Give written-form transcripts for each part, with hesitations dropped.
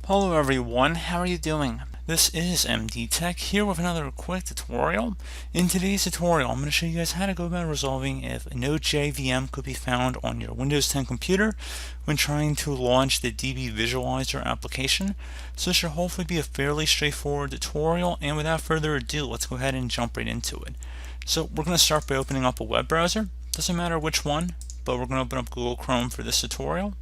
Hello everyone, how are you doing? This is MD Tech here with another quick tutorial. In today's tutorial, I'm going to show you guys how to go about resolving if no JVM could be found on your Windows 10 computer when trying to launch the DB Visualizer application. So this should hopefully be a fairly straightforward tutorial, and without further ado, let's go ahead and jump right into it. So we're going to start by opening up a web browser. Doesn't matter which one, but we're going to open up Google Chrome for this tutorial.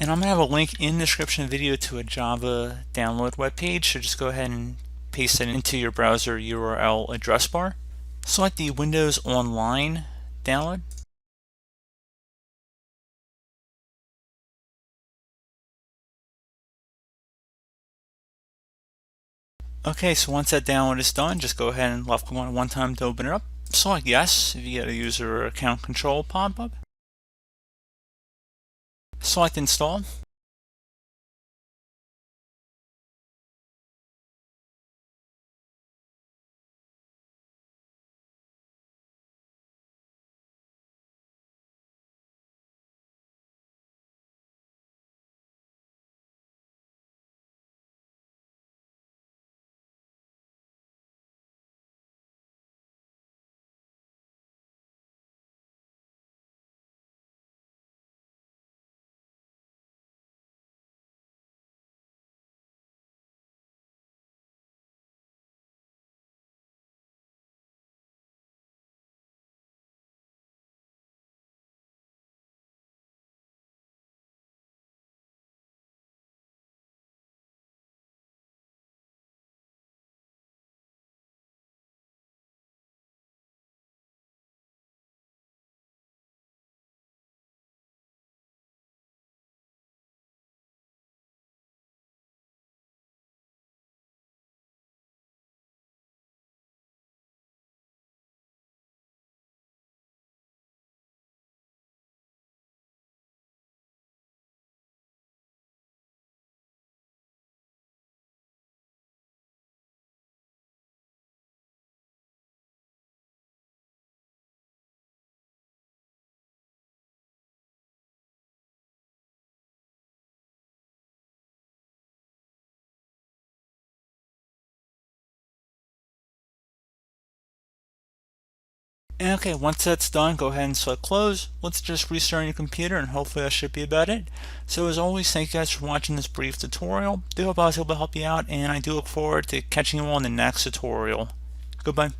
And I'm going to have a link in the description of the video to a Java download web page, so just go ahead and paste it into your browser URL address bar. Select the Windows Online download. Okay, so once that download is done, just go ahead and left click on it one time to open it up. Select yes if you get a user account control pop-up. Select install. And okay, once that's done, go ahead and select close. Let's just restart your computer, and hopefully that should be about it. So as always, thank you guys for watching this brief tutorial. I do hope I was able to help you out, and I do look forward to catching you on the next tutorial. Goodbye.